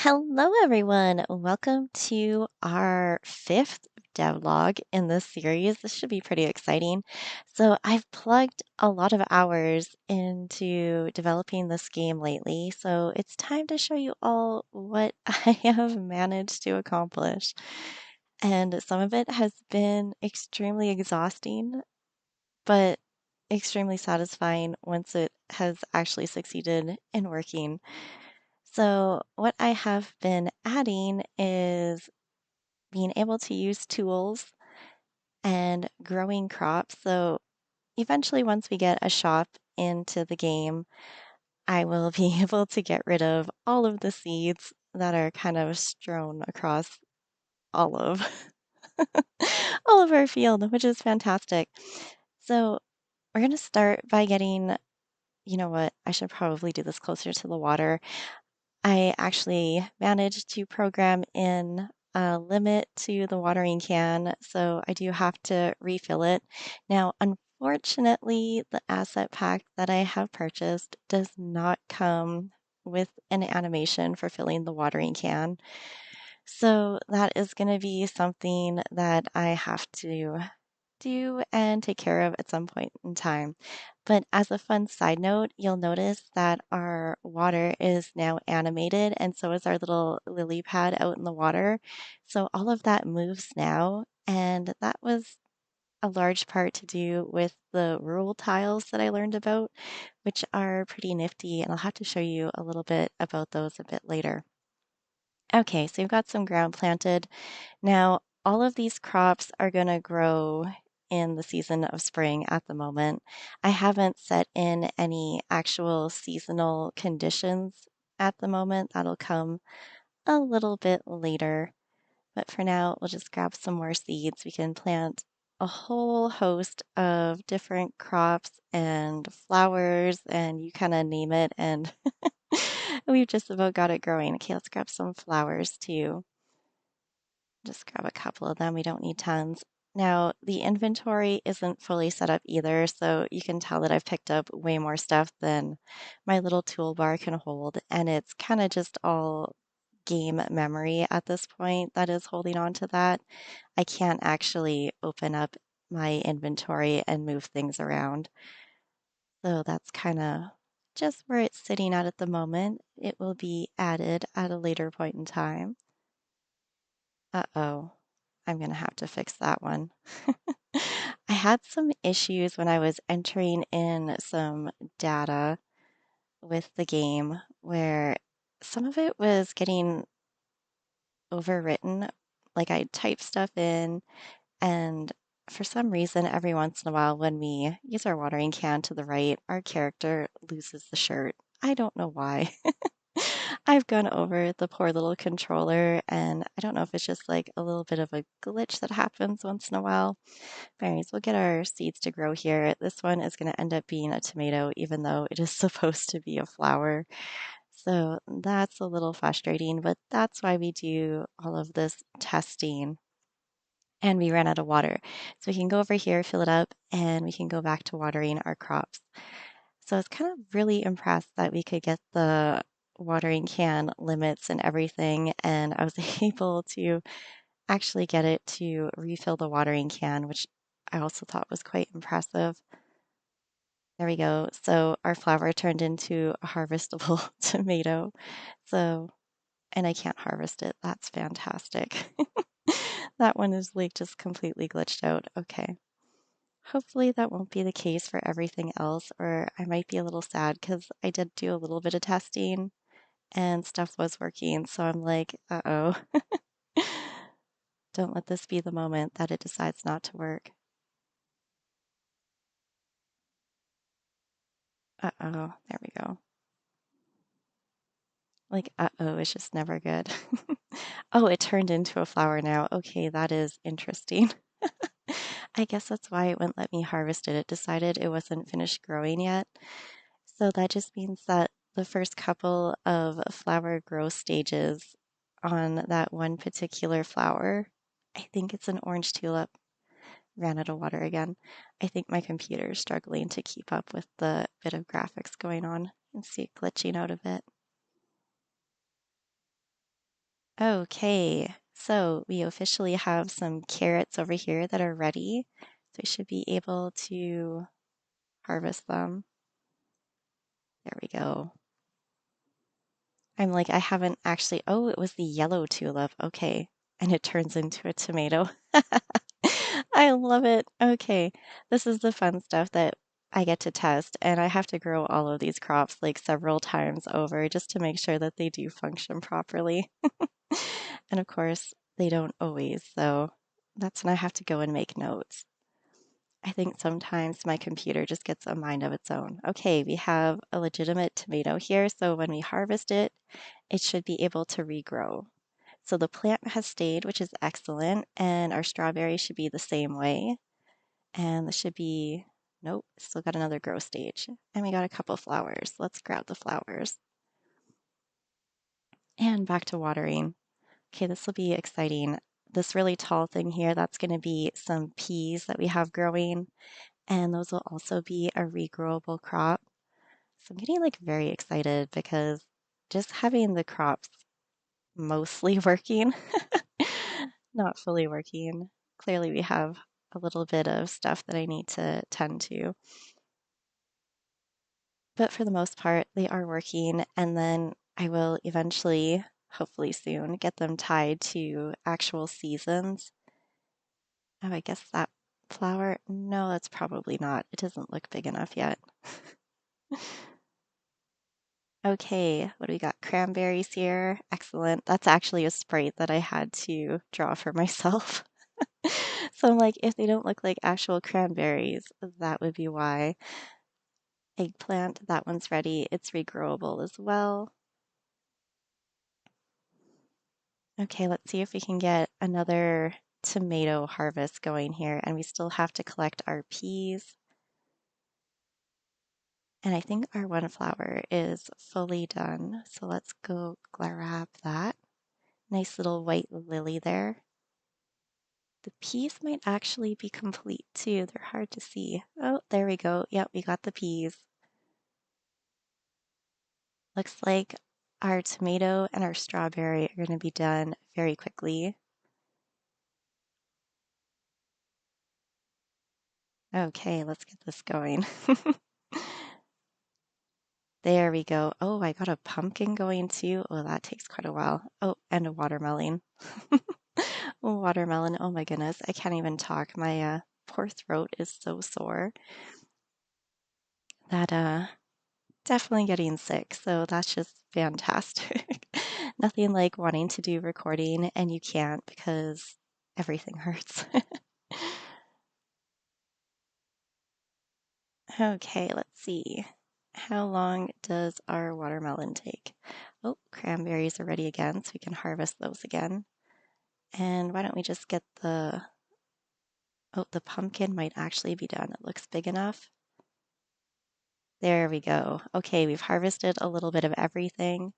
Hello, everyone. Welcome to our fifth devlog in this series. This should be pretty exciting. So, I've plugged a lot of hours into developing this game lately, so it's time to show you all what I have managed to accomplish. And some of it has been extremely exhausting, but extremely satisfying once it has actually succeeded in working. So, what I have been adding is being able to use tools and growing crops. So, eventually, once we get a shop into the game, I will be able to get rid of all of the seeds that are kind of strewn across all of all of our field, which is fantastic. So, we're going to start by getting, you know what, I should probably do this closer to the water. I actually managed to program in a limit to the watering can, so I do have to refill it. Now, unfortunately, the asset pack that I have purchased does not come with an animation for filling the watering can. So that is going to be something that I have to do and take care of at some point in time. But as a fun side note, you'll notice that our water is now animated, and so is our little lily pad out in the water. So all of that moves now, and that was a large part to do with the rural tiles that I learned about, which are pretty nifty, and I'll have to show you a little bit about those a bit later. Okay, so you've got some ground planted. Now, all of these crops are going to grow in the season of spring at the moment. I haven't set in any actual seasonal conditions at the moment. That'll come a little bit later. But for now, we'll just grab some more seeds. We can plant a whole host of different crops and flowers, and you kind of name it, and we've just about got it growing. Okay, let's grab some flowers too. Just grab a couple of them. We don't need tons. Now, the inventory isn't fully set up either, so you can tell that I've picked up way more stuff than my little toolbar can hold, and it's kind of just all game memory at this point that is holding on to that. I can't actually open up my inventory and move things around. So that's kind of just where it's sitting at the moment. It will be added at a later point in time. Uh-oh. I'm going to have to fix that one. I had some issues when I was entering in some data with the game where some of it was getting overwritten. Like I type stuff in, and for some reason, every once in a while, when we use our watering can to the right, our character loses the shirt. I don't know why. I've gone over the poor little controller, and I don't know if it's just like a little bit of a glitch that happens once in a while. But anyways, we'll get our seeds to grow here. This one is going to end up being a tomato, even though it is supposed to be a flower. So that's a little frustrating, but that's why we do all of this testing. And we ran out of water. So we can go over here, fill it up, and we can go back to watering our crops. So I was kind of really impressed that we could get the watering can limits and everything, and I was able to actually get it to refill the watering can, which I also thought was quite impressive. There we go. So our flower turned into a harvestable tomato. So, and I can't harvest it. That's fantastic. That one is like just completely glitched out. Okay. Hopefully that won't be the case for everything else, or I might be a little sad because I did do a little bit of testing and stuff was working. So I'm like, uh-oh. Don't let this be the moment that it decides not to work. Uh-oh. There we go. Like, uh-oh is just never good. Oh, it turned into a flower now. Okay, that is interesting. I guess that's why it wouldn't let me harvest it. It decided it wasn't finished growing yet. So that just means that the first couple of flower growth stages on that one particular flower, I think it's an orange tulip, ran out of water again. I think my computer is struggling to keep up with the bit of graphics going on and see it glitching out of it. Okay, so we officially have some carrots over here that are ready. So we should be able to harvest them. There we go. I'm like, I haven't actually, oh, it was the yellow tulip. Okay. And it turns into a tomato. I love it. Okay. This is the fun stuff that I get to test, and I have to grow all of these crops like several times over just to make sure that they do function properly. And of course, they don't always, so that's when I have to go and make notes. I think sometimes my computer just gets a mind of its own. Okay, we have a legitimate tomato here, so when we harvest it, it should be able to regrow. So the plant has stayed, which is excellent, and our strawberry should be the same way. And this should be, nope, still got another grow stage. And we got a couple flowers. Let's grab the flowers. And back to watering. Okay, this will be exciting. This really tall thing here, that's going to be some peas that we have growing, and those will also be a regrowable crop. So I'm getting like very excited because just having the crops mostly working, not fully working. Clearly, we have a little bit of stuff that I need to tend to. But for the most part, they are working. And then I will eventually, hopefully soon, get them tied to actual seasons. Oh, I guess that flower, no, that's probably not. It doesn't look big enough yet. Okay, what do we got? Cranberries here. Excellent. That's actually a sprite that I had to draw for myself. So I'm like, if they don't look like actual cranberries, that would be why. Eggplant, that one's ready. It's regrowable as well. Okay, let's see if we can get another tomato harvest going here. And we still have to collect our peas. And I think our one flower is fully done. So let's go grab that. Nice little white lily there. The peas might actually be complete too. They're hard to see. Oh, there we go. Yep, we got the peas. Looks like our tomato and our strawberry are going to be done very quickly. Okay, let's get this going. There we go. Oh, I got a pumpkin going too. Oh, that takes quite a while. Oh, and a watermelon. Watermelon. Oh my goodness. I can't even talk. My poor throat is so sore that definitely getting sick. So that's just fantastic. Nothing like wanting to do recording and you can't because everything hurts. Okay, let's see. How long does our watermelon take? Oh, cranberries are ready again, so we can harvest those again. And why don't we just get oh, the pumpkin might actually be done. It looks big enough. There we go. Okay, we've harvested a little bit of everything.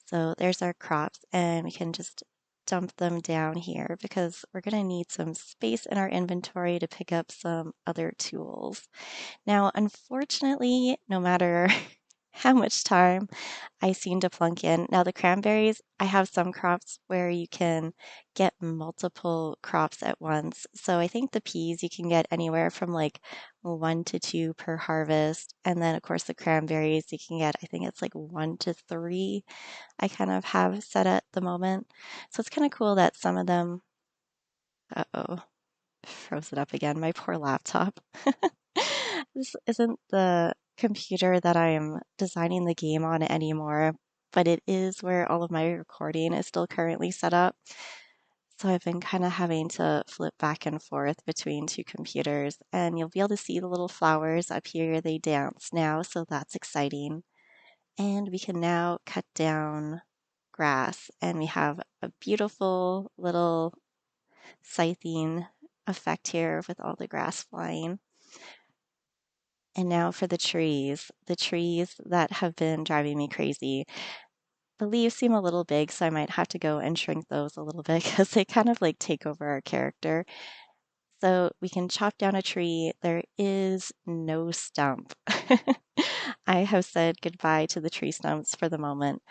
So there's our crops, and we can just dump them down here because we're going to need some space in our inventory to pick up some other tools. Now, unfortunately, no matter how much time I seem to plunk in. Now, the cranberries, I have some crops where you can get multiple crops at once. So I think the peas you can get anywhere from like 1 to 2 per harvest. And then, of course, the cranberries you can get, I think it's like 1 to 3 I kind of have set at the moment. So it's kind of cool that some of them, uh-oh, froze it up again, my poor laptop. This isn't the computer that I am designing the game on anymore, but it is where all of my recording is still currently set up. So I've been kind of having to flip back and forth between two computers, and you'll be able to see the little flowers up here. They dance now, so that's exciting. And we can now cut down grass, and we have a beautiful little scything effect here with all the grass flying. And now for the trees that have been driving me crazy. The leaves seem a little big, so I might have to go and shrink those a little bit because they kind of like take over our character. So we can chop down a tree. There is no stump. I have said goodbye to the tree stumps for the moment.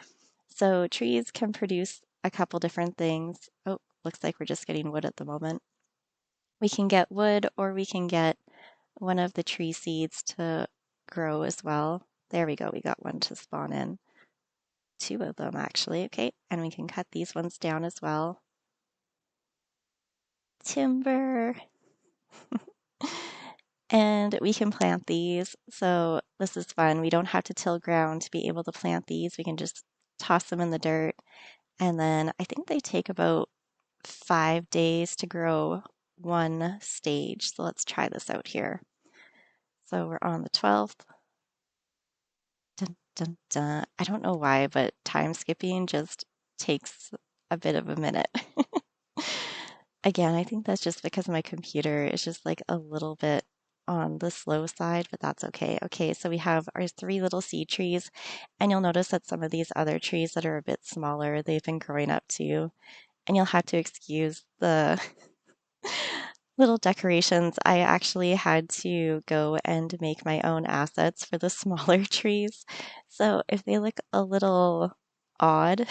So trees can produce a couple different things. Oh, looks like we're just getting wood at the moment. We can get wood or we can get one of the tree seeds to grow as well. There we go. We got one to spawn in. Two of them actually. Okay. And we can cut these ones down as well. Timber. And we can plant these. So this is fun. We don't have to till ground to be able to plant these. We can just toss them in the dirt. And then I think they take about 5 days to grow one stage. So let's try this out here. So we're on the 12th. Dun, dun, dun. I don't know why, but time skipping just takes a bit of a minute. Again, I think that's just because my computer is just like a little bit on the slow side, but that's okay. Okay, so we have our 3 little seed trees, and you'll notice that some of these other trees that are a bit smaller, they've been growing up too. And you'll have to excuse the little decorations. I actually had to go and make my own assets for the smaller trees. So if they look a little odd,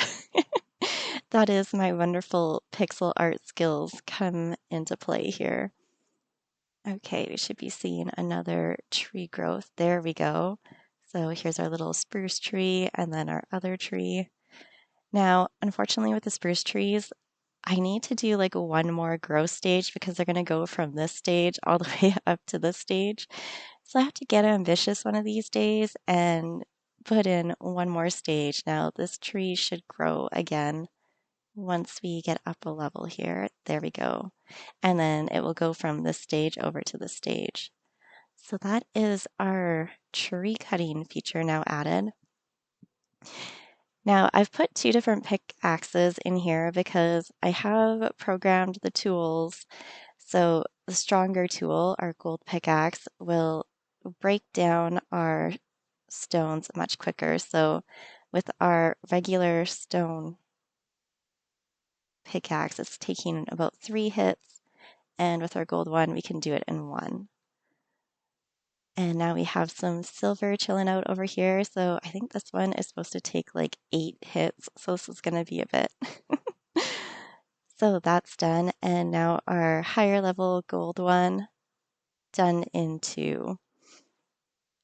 that is my wonderful pixel art skills come into play here. Okay, we should be seeing another tree growth. There we go. So here's our little spruce tree and then our other tree. Now, unfortunately with the spruce trees, I need to do like one more growth stage because they're going to go from this stage all the way up to this stage. So I have to get ambitious one of these days and put in one more stage. Now, this tree should grow again once we get up a level here. There we go. And then it will go from this stage over to this stage. So that is our tree cutting feature now added. Now I've put 2 different pickaxes in here because I have programmed the tools. So the stronger tool, our gold pickaxe, will break down our stones much quicker. So with our regular stone pickaxe, it's taking about 3 hits. And with our gold one, we can do it in 1. And now we have some silver chilling out over here. So I think this one is supposed to take like 8 hits. So this is going to be a bit. So that's done. And now our higher level gold one done in 2.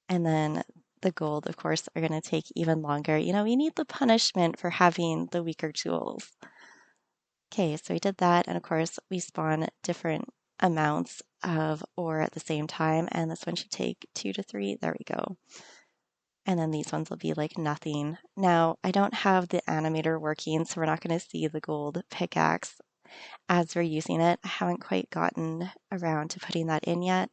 And then the gold, of course, are going to take even longer. You know, we need the punishment for having the weaker tools. Okay, so we did that. And of course, we spawn different amounts of ore at the same time. And this one should take 2 to 3. There we go. And then these ones will be like nothing. Now, I don't have the animator working, so we're not going to see the gold pickaxe as we're using it. I haven't quite gotten around to putting that in yet.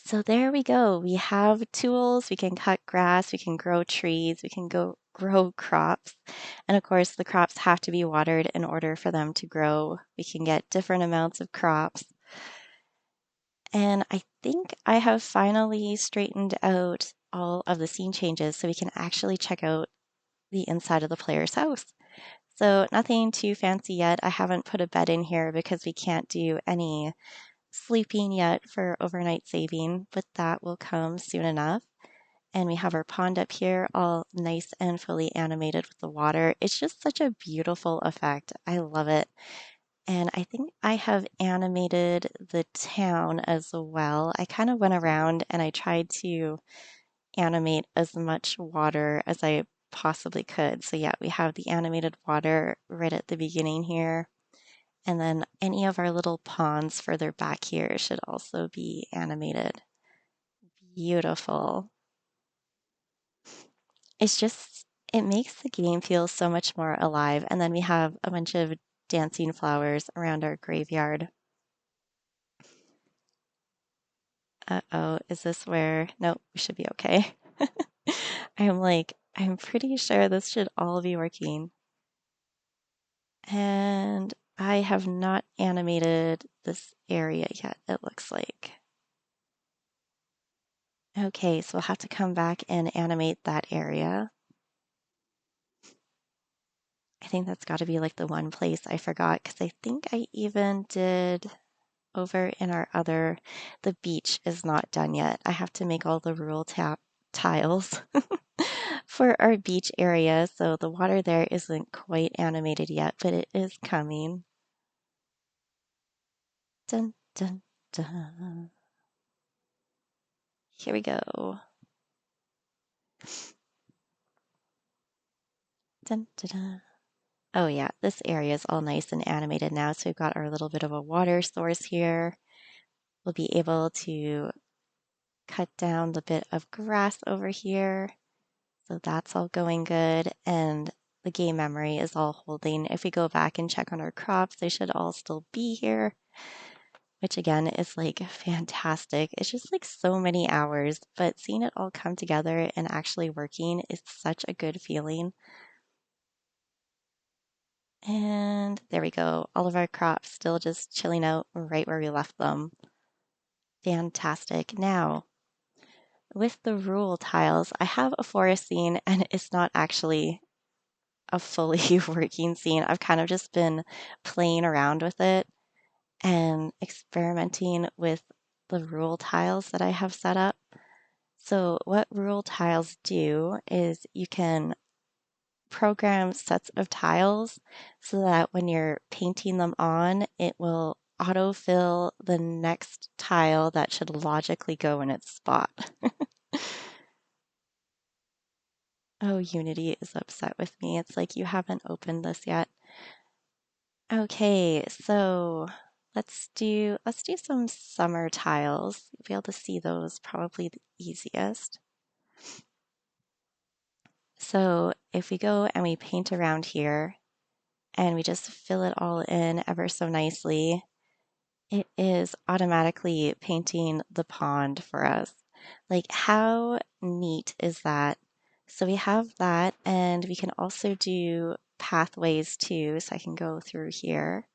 So there we go. We have tools. We can cut grass. We can grow trees. We can go grow crops. And of course, the crops have to be watered in order for them to grow. We can get different amounts of crops. And I think I have finally straightened out all of the scene changes so we can actually check out the inside of the player's house. So nothing too fancy yet. I haven't put a bed in here because we can't do any sleeping yet for overnight saving, but that will come soon enough. And we have our pond up here all nice and fully animated with the water. It's just such a beautiful effect. I love it. And I think I have animated the town as well. I kind of went around and I tried to animate as much water as I possibly could. So yeah, we have the animated water right at the beginning here. And then any of our little ponds further back here should also be animated. Beautiful. It's just, it makes the game feel so much more alive. And then we have a bunch of dancing flowers around our graveyard. Uh-oh, is this where? Nope, we should be okay. I'm pretty sure this should all be working. And I have not animated this area yet, it looks like. Okay, so we'll have to come back and animate that area. I think that's got to be like the one place I forgot because I think I even did over in our other, the beach is not done yet. I have to make all the rule tiles for our beach area. So the water there isn't quite animated yet, but it is coming. Dun, dun, dun. Here we go. Dun, dun, dun. Oh yeah, this area is all nice and animated now. So we've got our little bit of a water source here. We'll be able to cut down the bit of grass over here. So that's all going good. And the game memory is all holding. If we go back and check on our crops, they should all still be here, which again is like fantastic. It's just like so many hours, but seeing it all come together and actually working is such a good feeling. And there we go. All of our crops still just chilling out right where we left them. Fantastic. Now, with the rural tiles, I have a forest scene and it's not actually a fully working scene. I've kind of just been playing around with it and experimenting with the rule tiles that I have set up. So what rule tiles do is you can program sets of tiles so that when you're painting them on, it will autofill the next tile that should logically go in its spot. Oh, Unity is upset with me. It's like you haven't opened this yet. Okay, so let's do some summer tiles. You'll be able to see those probably the easiest. So if we go and we paint around here and we just fill it all in ever so nicely, it is automatically painting the pond for us. Like, how neat is that? So we have that, and we can also do pathways too. So I can go through here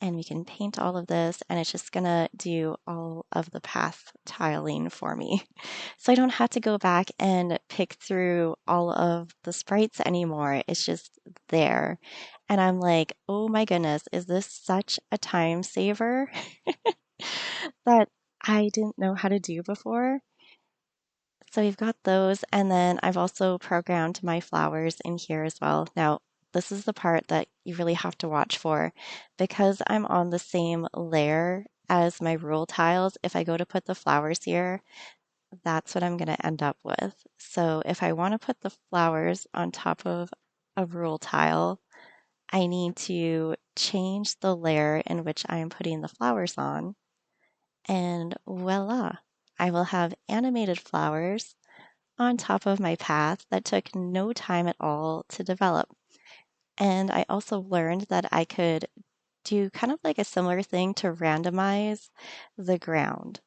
and we can paint all of this, and it's just gonna do all of the path tiling for me. So I don't have to go back and pick through all of the sprites anymore. It's just there. And I'm like, oh my goodness, is this such a time saver that I didn't know how to do before? So we've got those, and then I've also programmed my flowers in here as well. Now, this is the part that you really have to watch for. Because I'm on the same layer as my rule tiles, if I go to put the flowers here, that's what I'm going to end up with. So if I want to put the flowers on top of a rule tile, I need to change the layer in which I am putting the flowers on, and voila, I will have animated flowers on top of my path that took no time at all to develop. And I also learned that I could do kind of like a similar thing to randomize the ground.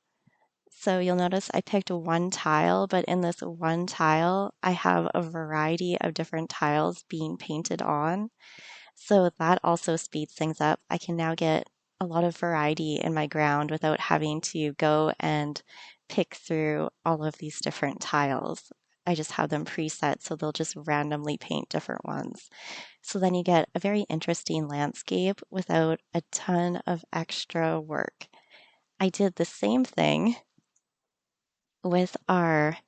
So you'll notice I picked one tile, but in this one tile, I have a variety of different tiles being painted on. So that also speeds things up. I can now get a lot of variety in my ground without having to go and pick through all of these different tiles. I just have them preset, so they'll just randomly paint different ones. So then you get a very interesting landscape without a ton of extra work. I did the same thing with our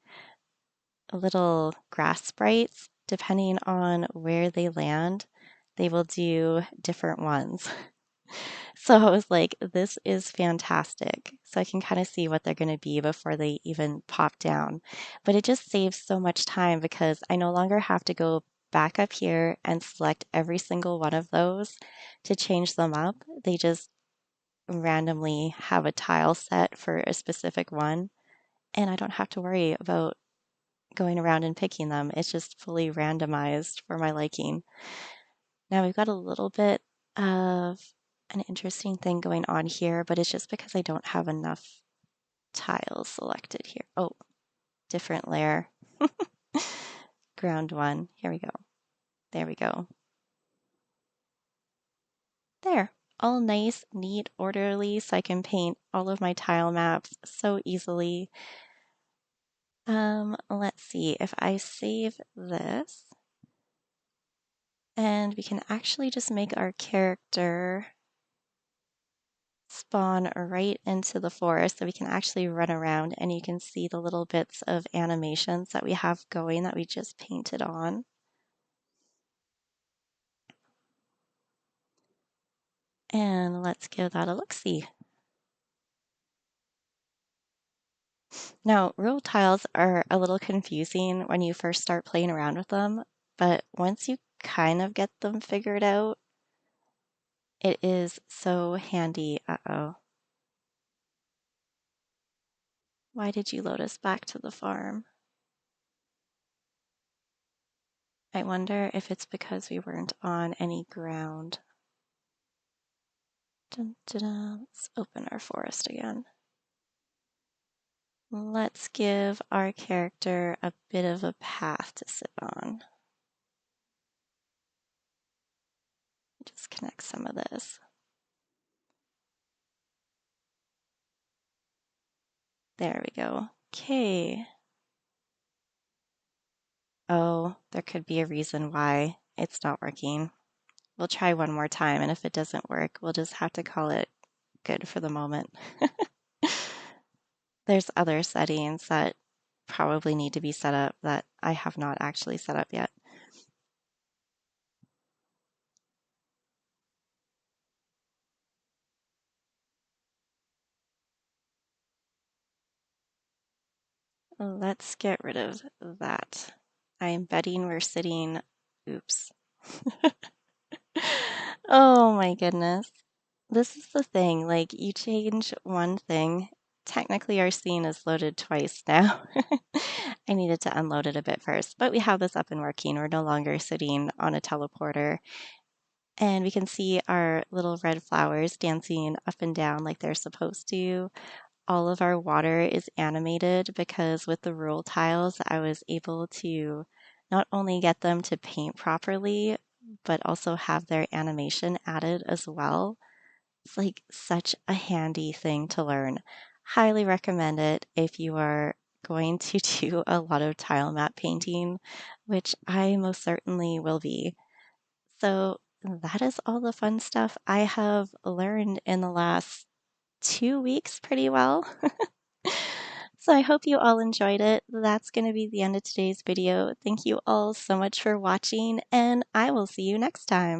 little grass sprites. Depending on where they land, they will do different ones. So I was like, this is fantastic. So I can kind of see what they're going to be before they even pop down. But it just saves so much time because I no longer have to go back up here and select every single one of those to change them up. They just randomly have a tile set for a specific one, and I don't have to worry about going around and picking them. It's just fully randomized for my liking. Now we've got a little bit of an interesting thing going on here, but it's just because I don't have enough tiles selected here. Oh, different layer. Ground one. Here we go. There we go. There. All nice, neat, orderly, so I can paint all of my tile maps so easily. Let's see if I save this, and we can actually just make our character spawn right into the forest so we can actually run around and you can see the little bits of animations that we have going that we just painted on. And let's give that a look-see. Now, rule tiles are a little confusing when you first start playing around with them, but once you kind of get them figured out, it is so handy. Uh-oh. Why did you load us back to the farm? I wonder if it's because we weren't on any ground. Dun, dun, dun. Let's open our forest again. Let's give our character a bit of a path to sit on. Just connect some of this. There we go. Okay. Oh, there could be a reason why it's not working. We'll try one more time, and if it doesn't work, we'll just have to call it good for the moment. There's other settings that probably need to be set up that I have not actually set up yet. Let's get rid of that. I am betting we're sitting. Oops. Oh my goodness. This is the thing, like you change one thing, technically our scene is loaded twice now. I needed to unload it a bit first, but we have this up and working. We're no longer sitting on a teleporter. And we can see our little red flowers dancing up and down like they're supposed to. All of our water is animated because with the rule tiles, I was able to not only get them to paint properly, but also have their animation added as well. It's like such a handy thing to learn. Highly recommend it if you are going to do a lot of tile map painting, which I most certainly will be. So that is all the fun stuff I have learned in the last 2 weeks pretty well. So I hope you all enjoyed it. That's going to be the end of today's video. Thank you all so much for watching, and I will see you next time.